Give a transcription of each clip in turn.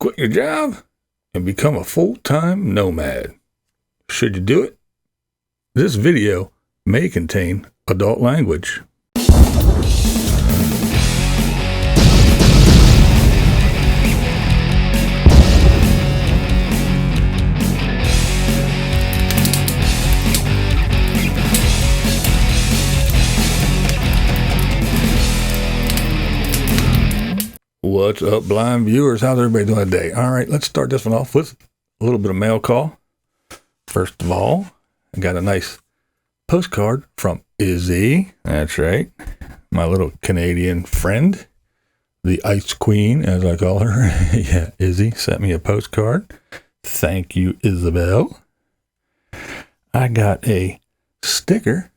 Quit your job and become a full-time nomad. Should you do it? This video may contain adult language. What's up, blind viewers? How's everybody doing today? All right, let's start this one off with a little bit of mail call. First of all, I got a nice postcard from Izzy. That's right. My little Canadian friend, the Ice Queen, as I call her. Yeah, Izzy sent me a postcard. Thank you, Isabel. I got a sticker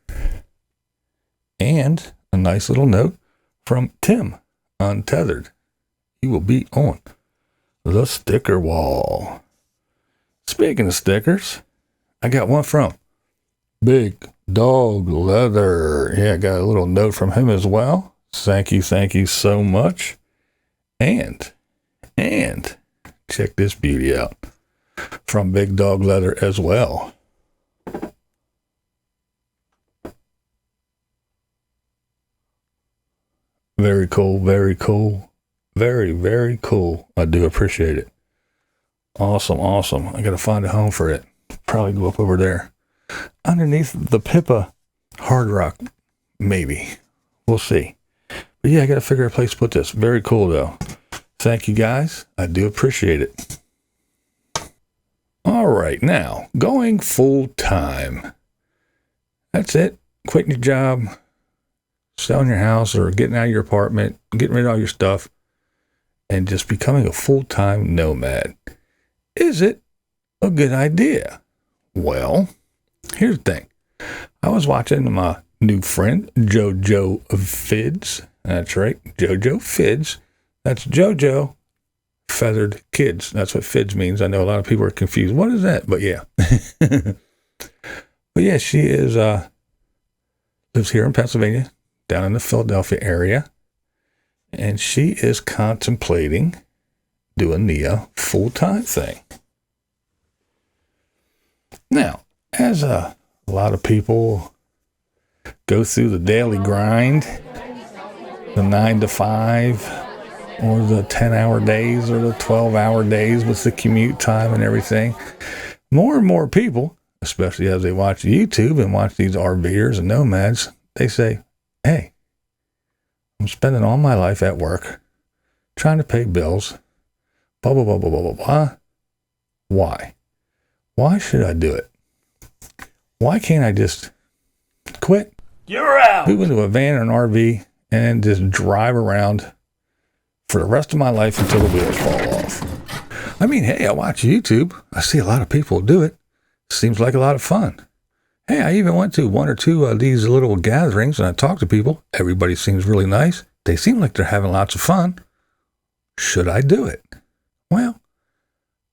and a nice little note from Tim, Untethered. He will be on the sticker wall. Speaking of stickers, I got one from Big Dog Leather. Yeah, I got a little note from him as well. Thank you so much. And check this beauty out from Big Dog Leather as well. Very cool, very cool. Very, very cool. I do appreciate it. Awesome. I got to find a home for it. Probably go up over there. Underneath the Pippa Hard Rock, maybe. We'll see. But yeah, I got to figure out a place to put this. Very cool, though. Thank you, guys. I do appreciate it. All right, now, going full time. That's it. Quitting your job, selling your house, or getting out of your apartment, getting rid of all your stuff, and just becoming a full-time nomad. Is it a good idea? Well, here's the thing. I was watching my new friend, Jojo of Fids. That's right, Jojo Fids. That's Jojo Feathered Kids. That's what Fids means. I know a lot of people are confused. What is that? But yeah. But yeah, she is lives here in Pennsylvania, down in the Philadelphia area. And she is contemplating doing the full-time thing. Now, as a lot of people go through the daily grind, the 9 to 5, or the 10-hour days, or the 12-hour days with the commute time and everything, more and more people, especially as they watch YouTube and watch these RVers and nomads, they say, hey, I'm spending all my life at work, trying to pay bills, blah, blah, blah, blah, blah, blah, blah. Why? Why should I do it? Why can't I just quit? You're out! Move into a van or an RV and just drive around for the rest of my life until the wheels fall off. I mean, hey, I watch YouTube. I see a lot of people do it. Seems like a lot of fun. Hey, I even went to one or two of these little gatherings and I talked to people. Everybody seems really nice. They seem like they're having lots of fun. Should I do it? Well,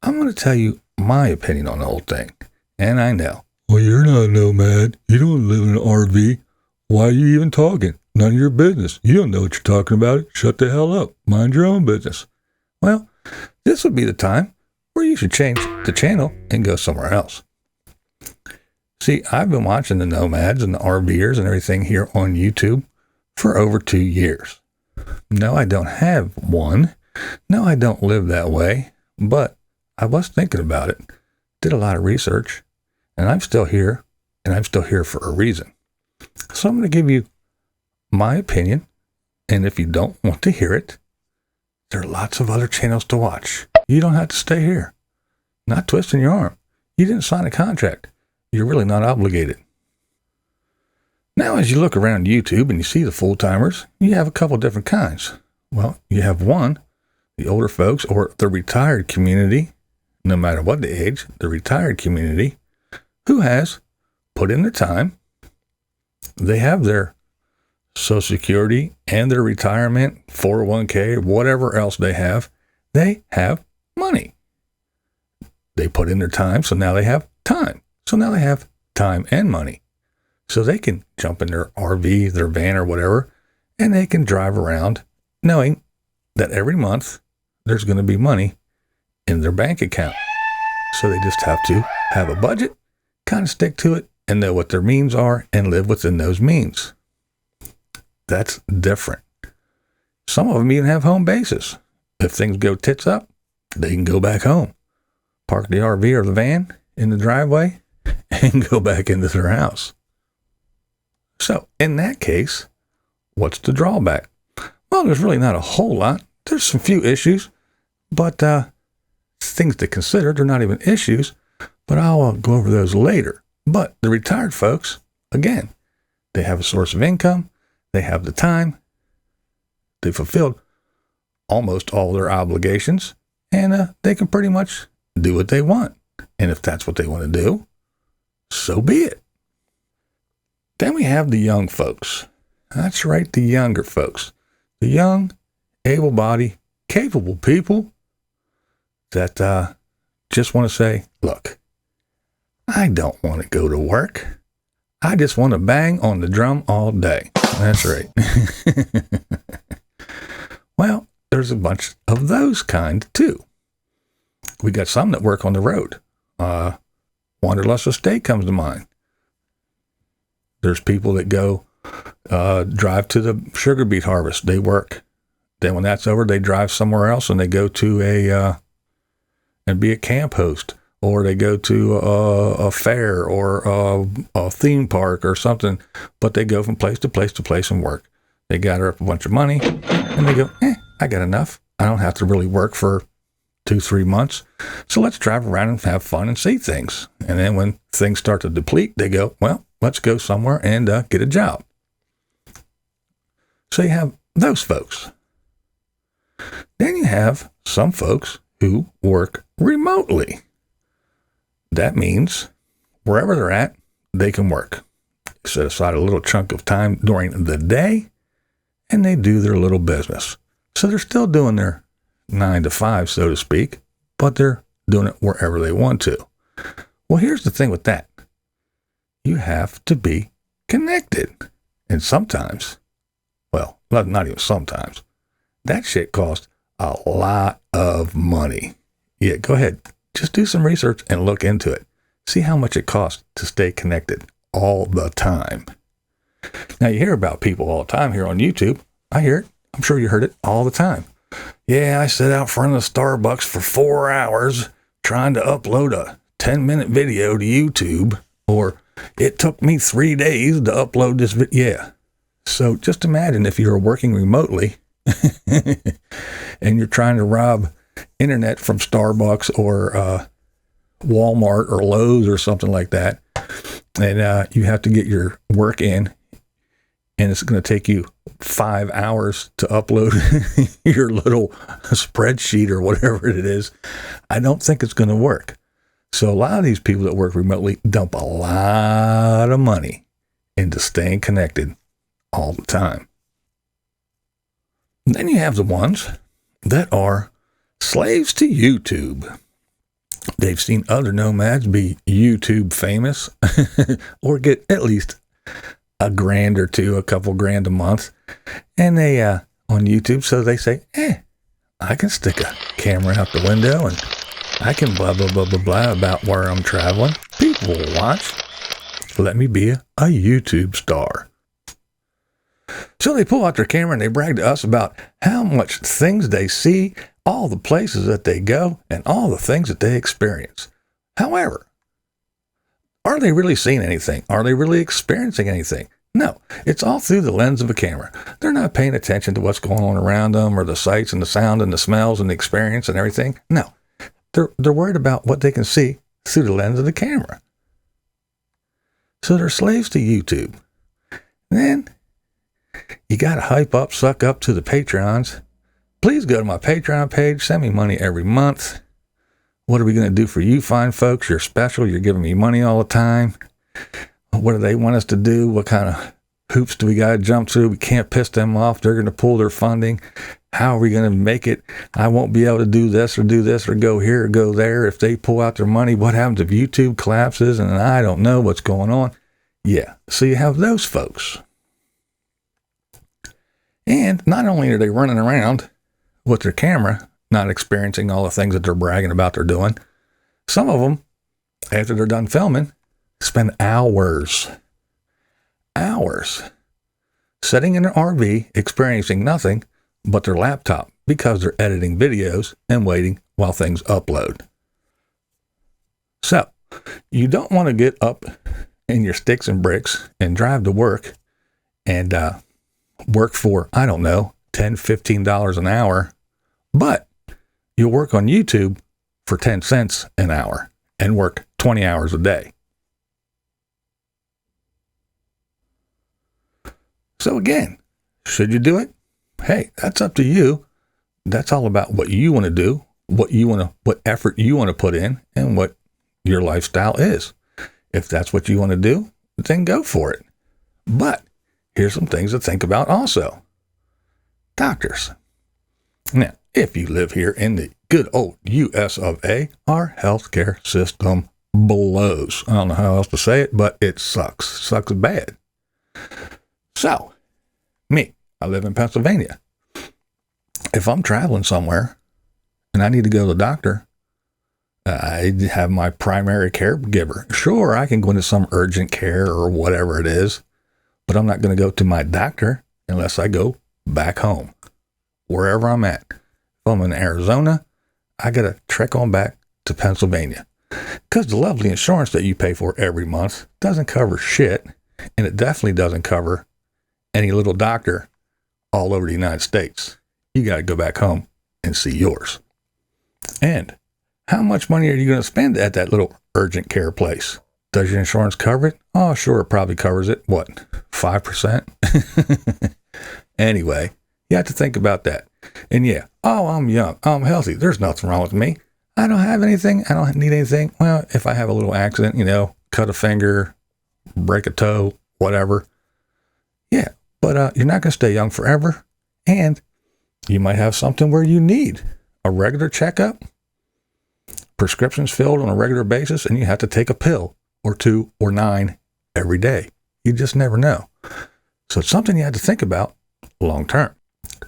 I'm going to tell you my opinion on the whole thing. And I know. Well, you're not a nomad. You don't live in an RV. Why are you even talking? None of your business. You don't know what you're talking about. Shut the hell up. Mind your own business. Well, this would be the time where you should change the channel and go somewhere else. See, I've been watching the nomads and the RVers and everything here on YouTube for over 2 years. No, I don't have one. No, I don't live that way. But I was thinking about it, did a lot of research, and I'm still here, and I'm still here for a reason. So I'm going to give you my opinion, and if you don't want to hear it, there are lots of other channels to watch. You don't have to stay here. Not twisting your arm. You didn't sign a contract. You're really not obligated. Now, as you look around YouTube and you see the full-timers, you have a couple different kinds. Well, you have one, the older folks or the retired community, no matter what the age, the retired community, who has put in the time. They have their Social Security and their retirement, 401k, whatever else they have. They have money. They put in their time, so now they have time. So now they have time and money. So they can jump in their RV, their van or whatever, and they can drive around knowing that every month there's going to be money in their bank account. So they just have to have a budget, kind of stick to it, and know what their means are and live within those means. That's different. Some of them even have home bases. If things go tits up, they can go back home, park the RV or the van in the driveway, and go back into their house. So in that case, what's the drawback? Well, there's really not a whole lot. There's some few issues, but things to consider. They're not even issues, but I'll go over those later. But the retired folks, again, they have a source of income. They have the time. They fulfilled almost all their obligations, and they can pretty much do what they want. And if that's what they want to do, so be it. Then we have the young folks. That's right, the younger folks. The young, able-bodied, capable people that just want to say, look, I don't want to go to work. I just want to bang on the drum all day. That's right. Well, there's a bunch of those kind too. We got some that work on the road. Wanderlust Estate comes to mind. There's people that go drive to the sugar beet harvest. They work. Then when that's over, they drive somewhere else and they go to and be a camp host, or they go to a fair or a theme park or something. But they go from place to place to place and work. They gather up a bunch of money and they go, I got enough. I don't have to really work for 2-3 months. So let's drive around and have fun and see things. And then when things start to deplete, they go, well, let's go somewhere and get a job. So you have those folks. Then you have some folks who work remotely. That means wherever they're at, they can work. Set aside a little chunk of time during the day, and they do their little business. So they're still doing their 9 to 5, so to speak, but they're doing it wherever they want to. Well, here's the thing with that. You have to be connected. And sometimes, well, not even sometimes, that shit costs a lot of money. Yeah, go ahead. Just do some research and look into it. See how much it costs to stay connected all the time. Now, you hear about people all the time here on YouTube. I hear it. I'm sure you heard it all the time. Yeah, I sat out front of the Starbucks for 4 hours trying to upload a 10-minute video to YouTube, or it took me 3 days to upload this video. Yeah. So just imagine if you're working remotely and you're trying to rob internet from Starbucks or Walmart or Lowe's or something like that, and you have to get your work in, and it's going to take you 5 hours to upload your little spreadsheet or whatever it is. I don't think it's going to work. So a lot of these people that work remotely dump a lot of money into staying connected all the time. And then you have the ones that are slaves to YouTube. They've seen other nomads be YouTube famous or get at least $1,000 or $2,000, a couple grand a month. And they on YouTube, so they say, I can stick a camera out the window and I can blah, blah, blah, blah, blah about where I'm traveling. People will watch. Let me be a YouTube star. So they pull out their camera and they brag to us about how much things they see, all the places that they go, and all the things that they experience. However, are they really seeing anything? Are they really experiencing anything? No, it's all through the lens of a camera. They're not paying attention to what's going on around them or the sights and the sound and the smells and the experience and everything. No, they're worried about what they can see through the lens of the camera. So they're slaves to YouTube. Then you got to hype up, suck up to the Patreons. Please go to my Patreon page. Send me money every month. What are we going to do for you fine folks? You're special. You're giving me money all the time. What do they want us to do? What kind of hoops do we got to jump through? We can't piss them off. They're going to pull their funding. How are we going to make it? I won't be able to do this or go here or go there. If they pull out their money, what happens if YouTube collapses and I don't know what's going on? Yeah. So you have those folks. And not only are they running around with their camera not experiencing all the things that they're bragging about they're doing. Some of them, after they're done filming, spend hours sitting in an RV experiencing nothing but their laptop because they're editing videos and waiting while things upload. So, you don't want to get up in your sticks and bricks and drive to work and work for, I don't know, $10, $15 an hour, but you'll work on YouTube for 10 cents an hour and work 20 hours a day. So again, should you do it? Hey, that's up to you. That's all about what you want to do, what effort you want to put in, and what your lifestyle is. If that's what you want to do, then go for it. But here's some things to think about also. Doctors. Now, if you live here in the good old US of A, our healthcare system blows. I don't know how else to say it, but it sucks. Sucks bad. So, me, I live in Pennsylvania. If I'm traveling somewhere and I need to go to the doctor, I have my primary caregiver. Sure, I can go into some urgent care or whatever it is, but I'm not going to go to my doctor unless I go back home, wherever I'm at. If I'm in Arizona, I got to trek on back to Pennsylvania because the lovely insurance that you pay for every month doesn't cover shit, and it definitely doesn't cover any little doctor all over the United States. You got to go back home and see yours. And how much money are you going to spend at that little urgent care place? Does your insurance cover it? Oh, sure, it probably covers it. What, 5%? Anyway, you have to think about that. And yeah, oh, I'm young, I'm healthy. There's nothing wrong with me. I don't have anything. I don't need anything. Well, if I have a little accident, cut a finger, break a toe, whatever. Yeah, but you're not going to stay young forever. And you might have something where you need a regular checkup, prescriptions filled on a regular basis, and you have to take a pill or 2 or 9 every day. You just never know. So it's something you have to think about long term.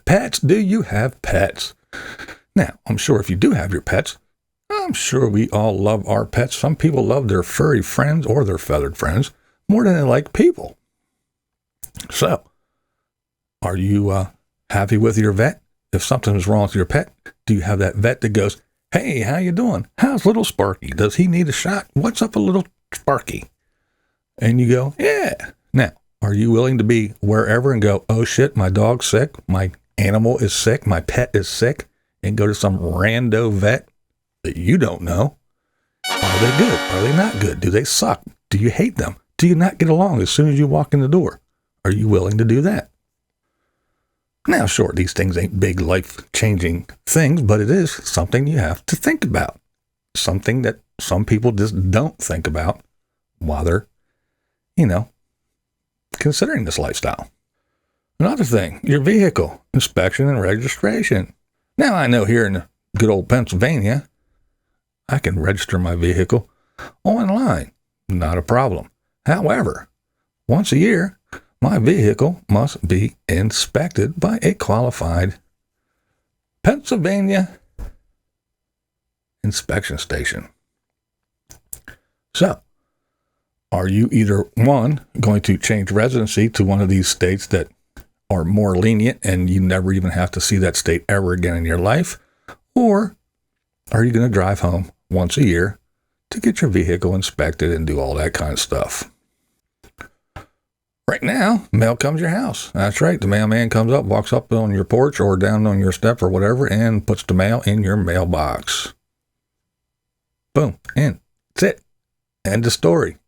Pets. Do you have pets? Now, I'm sure if you do have your pets, I'm sure we all love our pets. Some people love their furry friends or their feathered friends more than they like people. So, are you happy with your vet? If something is wrong with your pet, do you have that vet that goes, hey, how you doing? How's little Sparky? Does he need a shot? What's up with little Sparky? And you go, yeah. Now, are you willing to be wherever and go, oh shit, my dog's sick, my animal is sick, my pet is sick, and go to some rando vet that you don't know? Are they good? Are they not good? Do they suck? Do you hate them? Do you not get along as soon as you walk in the door? Are you willing to do that? Now, sure, these things ain't big life-changing things, but it is something you have to think about. Something that some people just don't think about while they're, considering this lifestyle. Another thing, your vehicle inspection and registration. Now, I know here in good old Pennsylvania, I can register my vehicle online. Not a problem. However, once a year, my vehicle must be inspected by a qualified Pennsylvania inspection station. So, are you either, one, going to change residency to one of these states that are more lenient and you never even have to see that state ever again in your life? Or are you going to drive home once a year to get your vehicle inspected and do all that kind of stuff? Right now, mail comes to your house. That's right. The mailman comes up, walks up on your porch or down on your step or whatever, and puts the mail in your mailbox. Boom. And that's it. End of story.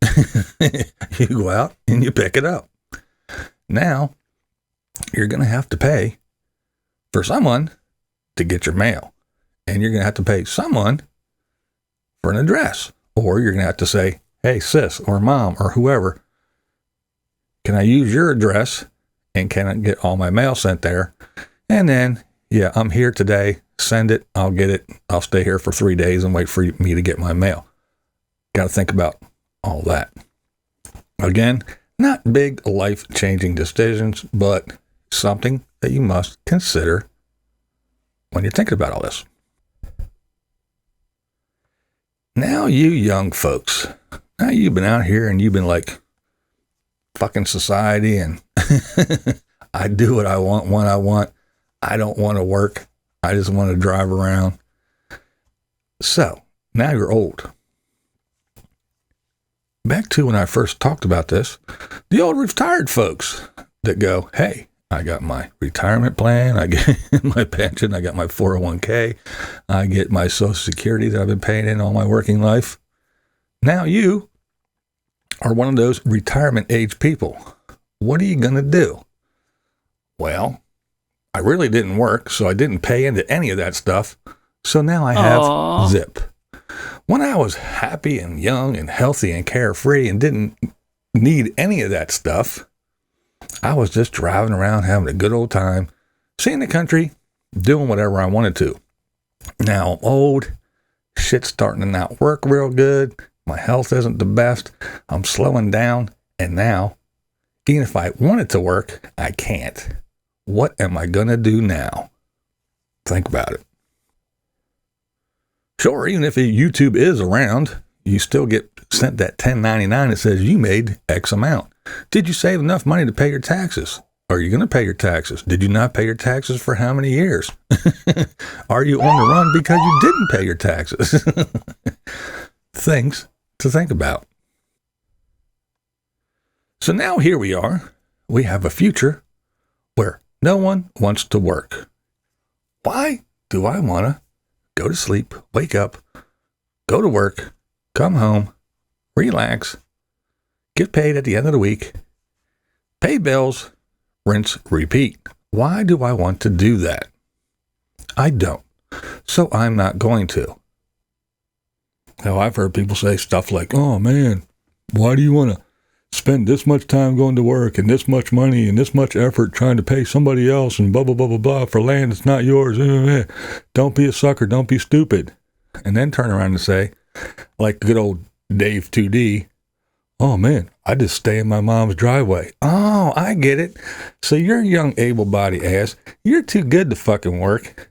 You go out and you pick it up. Now, you're going to have to pay for someone to get your mail. And you're going to have to pay someone for an address. Or you're going to have to say, hey, sis or mom or whoever, can I use your address and can I get all my mail sent there? And then, yeah, I'm here today. Send it. I'll get it. I'll stay here for 3 days and wait for me to get my mail. Got to think about all that. Again, not big life-changing decisions, but something that you must consider when you're thinking about all this. Now you young folks, now you've been out here and you've been like fucking society and I do what I want when I want. I don't want to work. I just want to drive around. So now you're old. Back to when I first talked about this, the old retired folks that go, hey, I got my retirement plan, I get my pension, I got my 401k, I get my Social Security that I've been paying in all my working life. Now you are one of those retirement age people. What are you going to do? Well, I really didn't work, so I didn't pay into any of that stuff. So now I have zip. When I was happy and young and healthy and carefree and didn't need any of that stuff, I was just driving around having a good old time, seeing the country, doing whatever I wanted to. Now I'm old, shit's starting to not work real good, my health isn't the best, I'm slowing down, and now, even if I wanted to work, I can't. What am I going to do now? Think about it. Sure, even if YouTube is around, you still get sent that 1099 that says you made X amount. Did you save enough money to pay your taxes? Are you going to pay your taxes? Did you not pay your taxes for how many years? Are you on the run because you didn't pay your taxes? Things to think about. So now here we are. We have a future where no one wants to work. Why do I want to go to sleep, wake up, go to work, come home, relax, get paid at the end of the week, pay bills, rinse, repeat? Why do I want to do that? I don't. So I'm not going to. Now, I've heard people say stuff like, oh man, why do you want to spend this much time going to work and this much money and this much effort trying to pay somebody else and blah, blah, blah, blah, blah for land that's not yours? Don't be a sucker. Don't be stupid. And then turn around and say, like good old Dave 2D, oh man, I just stay in my mom's driveway. Oh, I get it. So you're a young able-bodied ass. You're too good to fucking work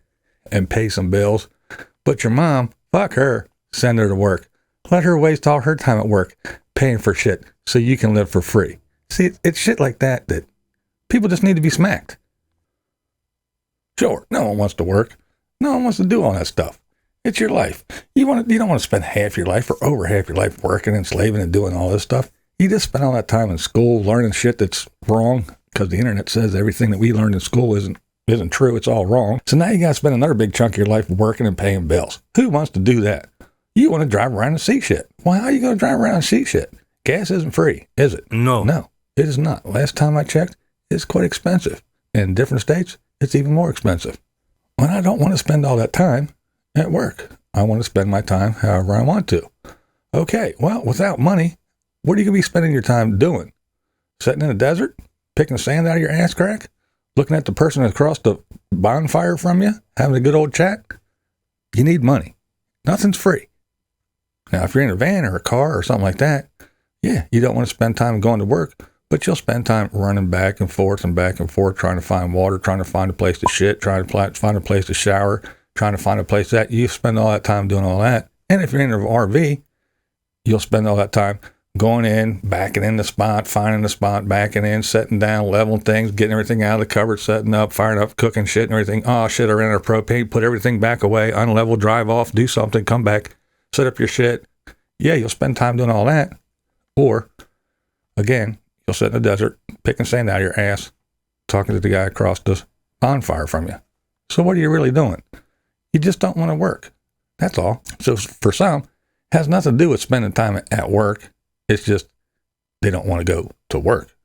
and pay some bills. But your mom, fuck her, send her to work. Let her waste all her time at work paying for shit so you can live for free. See, it's shit like that that people just need to be smacked. Sure, no one wants to work. No one wants to do all that stuff. It's your life. You don't want to spend half your life or over half your life working and slaving and doing all this stuff. You just spend all that time in school learning shit that's wrong because the internet says everything that we learned in school isn't true. It's all wrong. So now you got to spend another big chunk of your life working and paying bills. Who wants to do that? You want to drive around and see shit. Well, how are you going to drive around and see shit? Gas isn't free, is it? No. No, it is not. Last time I checked, it's quite expensive. In different states, it's even more expensive. When I don't want to spend all that time at work, I want to spend my time however I want to. Okay, well, without money, what are you going to be spending your time doing? Sitting in the desert? Picking sand out of your ass crack? Looking at the person across the bonfire from you? Having a good old chat? You need money. Nothing's free. Now, if you're in a van or a car or something like that, yeah, you don't want to spend time going to work, but you'll spend time running back and forth, trying to find water, trying to find a place to shit, trying to find a place to shower, trying to find a place that you spend all that time doing all that. And if you're in an RV, you'll spend all that time going in, backing in the spot, finding the spot, backing in, setting down, leveling things, getting everything out of the cupboard, setting up, firing up, cooking shit and everything. Oh shit, I ran out of propane, put everything back away, unlevel, drive off, do something, come back, set up your shit. Yeah, you'll spend time doing all that. Or, again, you'll sit in the desert, picking sand out of your ass, talking to the guy across the bonfire from you. So what are you really doing? You just don't want to work. That's all. So for some, it has nothing to do with spending time at work. It's just they don't want to go to work.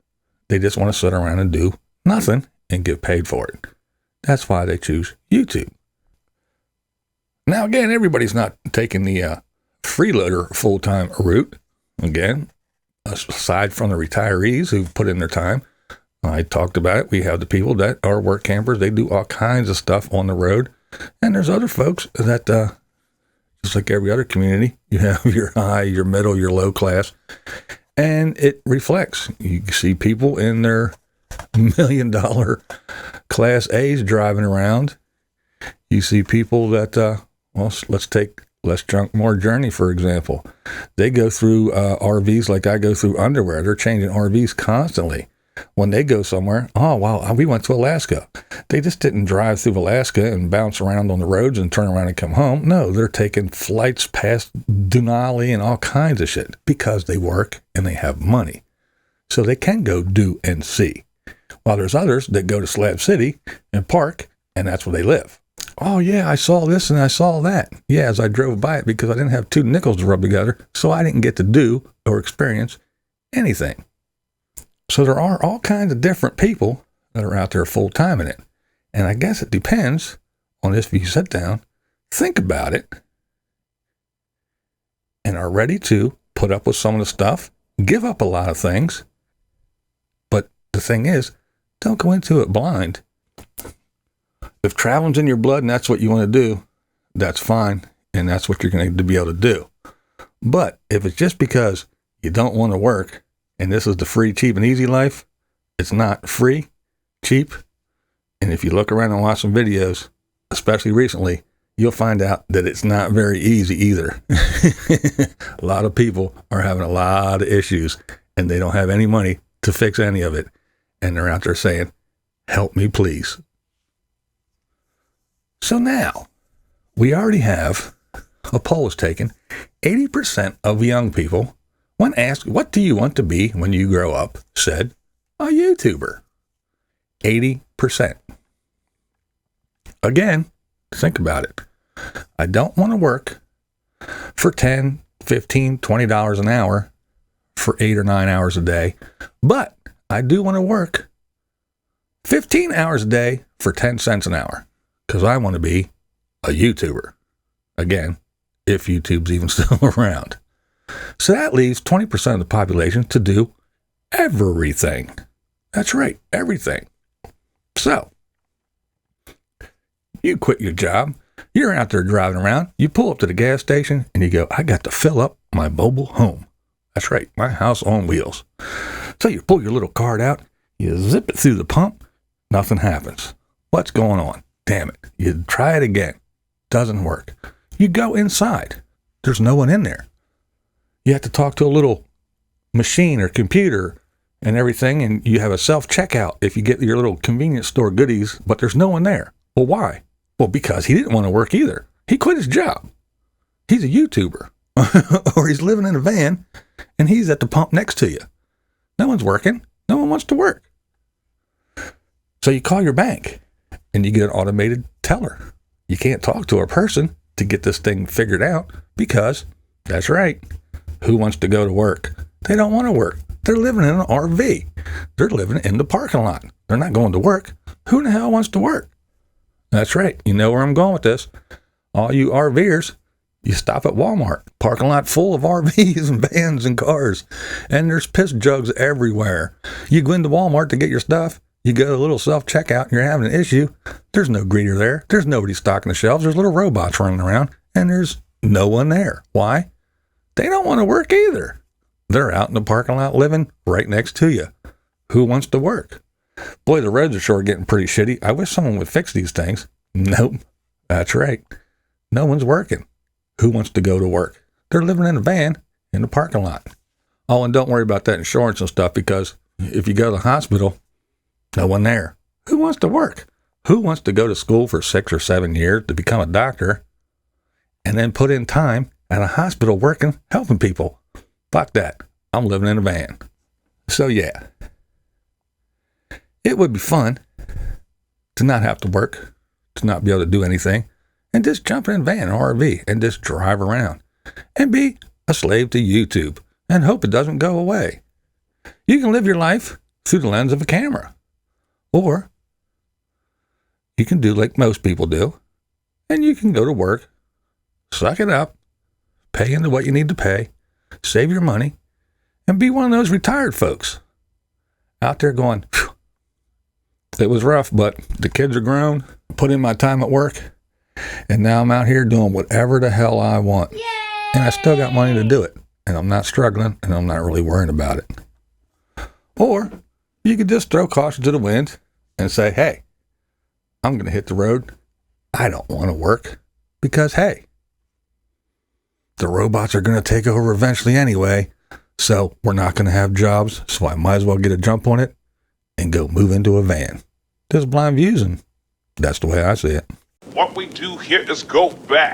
They just want to sit around and do nothing and get paid for it. That's why they choose YouTube. Now, again, everybody's not taking the freeloader full-time route. Again, aside from the retirees who've put in their time, I talked about it. We have the people that are work campers. They do all kinds of stuff on the road. And there's other folks that, just like every other community, you have your high, your middle, your low class. And it reflects. You see people in their $1 million Class A's driving around. You see people that, well, let's take Less junk, more journey, for example. They go through RVs like I go through underwear. They're changing RVs constantly. When they go somewhere, oh, wow, we went to Alaska. They just didn't drive through Alaska and bounce around on the roads and turn around and come home. No, they're taking flights past Denali and all kinds of shit because they work and they have money. So they can go do and see. While there's others that go to Slab City and park, and that's where they live. Oh, yeah, I saw this and I saw that. Yeah, as I drove by it because I didn't have two nickels to rub together, so I didn't get to do or experience anything. So there are all kinds of different people that are out there full-time in it. And I guess it depends on if you sit down, think about it, and are ready to put up with some of the stuff, give up a lot of things. But the thing is, don't go into it blind. If traveling's in your blood and that's what you want to do, that's fine. And that's what you're going to be able to do. But if it's just because you don't want to work, and this is the free, cheap, and easy life, it's not free, cheap. And if you look around and watch some videos, especially recently, you'll find out that it's not very easy either. A lot of people are having a lot of issues, and they don't have any money to fix any of it. And they're out there saying, help me, please. So now, we already have a poll was taken. 80% of young people, when asked, what do you want to be when you grow up, said, a YouTuber. 80%. Again, think about it. I don't want to work for $10, $15, $20 an hour for 8 or 9 hours a day, but I do want to work 15 hours a day for 10 cents an hour because I want to be a YouTuber. Again, if YouTube's even still around. So that leaves 20% of the population to do everything. That's right, everything. So, you quit your job, you're out there driving around, you pull up to the gas station, and you go, I got to fill up my mobile home. That's right, my house on wheels. So you pull your little card out, you zip it through the pump, nothing happens. What's going on? Damn it. You try it again. Doesn't work. You go inside. There's no one in there. You have to talk to a little machine or computer and everything, and you have a self-checkout if you get your little convenience store goodies, but there's no one there. Well, why? Well, because he didn't want to work either. He quit his job. He's a YouTuber. Or he's living in a van, and he's at the pump next to you. No one's working. No one wants to work. So you call your bank, and you get an automated teller. You can't talk to a person to get this thing figured out because, that's right, who wants to go to work? They don't want to work. They're living in an RV. They're living in the parking lot. They're not going to work. Who in the hell wants to work? That's right. You know where I'm going with this. All you RVers, you stop at Walmart. Parking lot full of RVs and vans and cars. And there's piss jugs everywhere. You go into Walmart to get your stuff. You go to a little self-checkout and you're having an issue. There's no greeter there. There's nobody stocking the shelves. There's little robots running around. And there's no one there. Why? They don't want to work either. They're out in the parking lot living right next to you. Who wants to work? Boy, the roads are sure getting pretty shitty. I wish someone would fix these things. Nope. That's right. No one's working. Who wants to go to work? They're living in a van in the parking lot. Oh, and don't worry about that insurance and stuff because if you go to the hospital, no one there. Who wants to work? Who wants to go to school for 6 or 7 years to become a doctor and then put in time at a hospital working, helping people? Fuck that. I'm living in a van. So yeah, it would be fun to not have to work, to not be able to do anything, and just jump in a van or RV and just drive around and be a slave to YouTube and hope it doesn't go away. You can live your life through the lens of a camera, or you can do like most people do, and you can go to work, suck it up, pay into what you need to pay, save your money, and be one of those retired folks out there going, phew, it was rough, but the kids are grown, put in my time at work, and now I'm out here doing whatever the hell I want. Yay! And I still got money to do it, and I'm not struggling, and I'm not really worrying about it. Or you could just throw caution to the wind and say, hey, I'm going to hit the road. I don't want to work because, hey, the robots are going to take over eventually anyway. So we're not going to have jobs. So I might as well get a jump on it and go move into a van. This is BlindViews, and that's the way I see it. What we do here is go back.